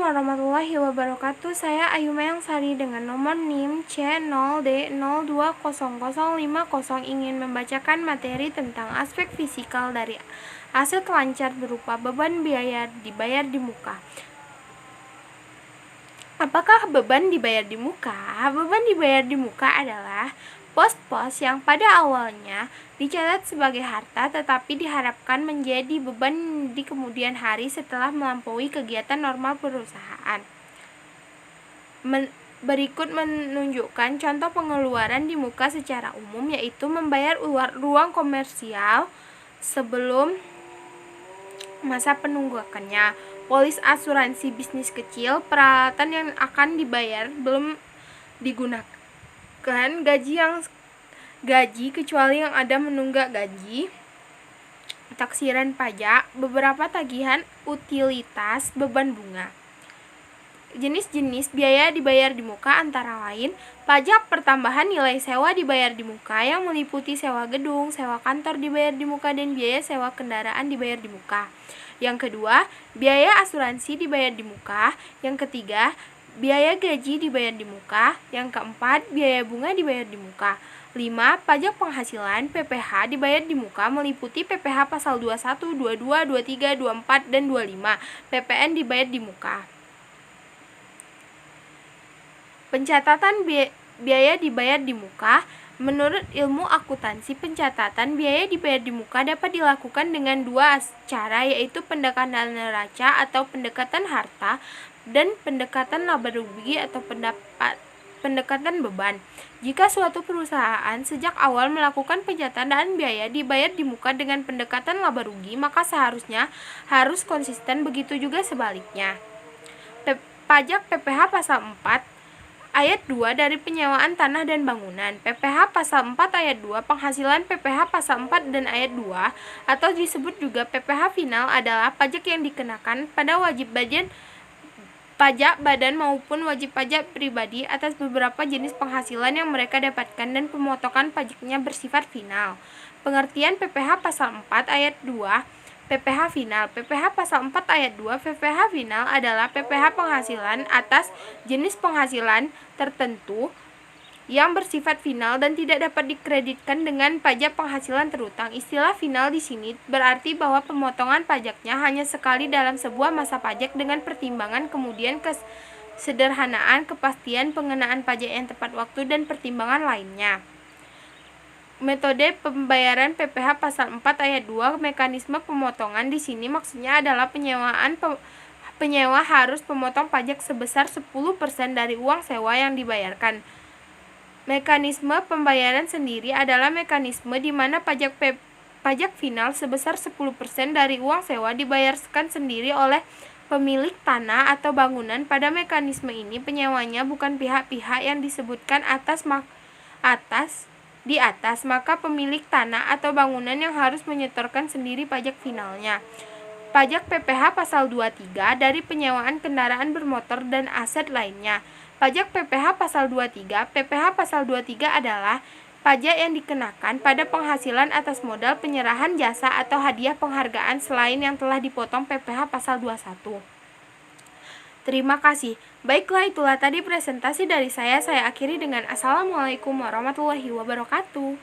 warahmatullahi wabarakatuh. Saya Ayu Mayang Sari dengan nomor NIM C0D020050 ingin membacakan materi tentang aspek fisikal dari aset lancar berupa beban biaya dibayar di muka. Apakah beban dibayar di muka? Beban dibayar di muka adalah pos-pos yang pada awalnya dicatat sebagai harta tetapi diharapkan menjadi beban di kemudian hari setelah melampaui kegiatan normal perusahaan. Berikut menunjukkan contoh pengeluaran di muka secara umum, yaitu membayar ruang komersial sebelum masa penunggakannya, polis asuransi bisnis kecil, peralatan yang akan dibayar belum digunakan, gaji kecuali yang ada menunggak gaji, taksiran pajak, beberapa tagihan utilitas, beban bunga. Jenis-jenis biaya dibayar di muka antara lain pajak pertambahan nilai sewa dibayar di muka yang meliputi sewa gedung, sewa kantor dibayar di muka, dan biaya sewa kendaraan dibayar di muka. Yang kedua, biaya asuransi dibayar di muka. Yang ketiga, biaya gaji dibayar di muka. Yang keempat, biaya bunga dibayar di muka. 5. Pajak penghasilan PPh dibayar di muka meliputi PPh pasal 21, 22, 23, 24, dan 25. PPN dibayar di muka. Pencatatan biaya dibayar di muka. Menurut ilmu akuntansi, pencatatan biaya dibayar di muka dapat dilakukan dengan dua cara, yaitu pendekatan neraca atau pendekatan harta dan pendekatan laba rugi atau pendekatan beban. Jika suatu perusahaan sejak awal melakukan pencatatan biaya dibayar di muka dengan pendekatan laba rugi, maka seharusnya harus konsisten, begitu juga sebaliknya. Pajak PPh pasal 4 Ayat 2 dari penyewaan tanah dan bangunan. PPh pasal 4 ayat 2, penghasilan PPh pasal 4 dan ayat 2 atau disebut juga PPh final adalah pajak yang dikenakan pada wajib pajak badan maupun wajib pajak pribadi atas beberapa jenis penghasilan yang mereka dapatkan, dan pemotongan pajaknya bersifat final. Pengertian PPh pasal 4 ayat 2 PPh final. PPh pasal 4 ayat 2 PPh final adalah PPh penghasilan atas jenis penghasilan tertentu yang bersifat final dan tidak dapat dikreditkan dengan pajak penghasilan terutang. Istilah final di sini berarti bahwa pemotongan pajaknya hanya sekali dalam sebuah masa pajak dengan pertimbangan kemudian kesederhanaan, kepastian pengenaan pajak yang tepat waktu, dan pertimbangan lainnya. Metode pembayaran PPh pasal 4 ayat 2 mekanisme pemotongan di sini maksudnya adalah penyewa harus memotong pajak sebesar 10% dari uang sewa yang dibayarkan. Mekanisme pembayaran sendiri adalah mekanisme di mana pajak final sebesar 10% dari uang sewa dibayarkan sendiri oleh pemilik tanah atau bangunan. Pada mekanisme ini penyewanya bukan pihak-pihak yang disebutkan di atas, maka pemilik tanah atau bangunan yang harus menyetorkan sendiri pajak finalnya. Pajak PPh pasal 23 dari penyewaan kendaraan bermotor dan aset lainnya. Pajak PPh pasal 23. PPh pasal 23 adalah pajak yang dikenakan pada penghasilan atas modal penyerahan jasa atau hadiah penghargaan selain yang telah dipotong PPh pasal 21. Terima kasih. Baiklah, itulah tadi presentasi dari saya. Saya akhiri dengan Assalamualaikum warahmatullahi wabarakatuh.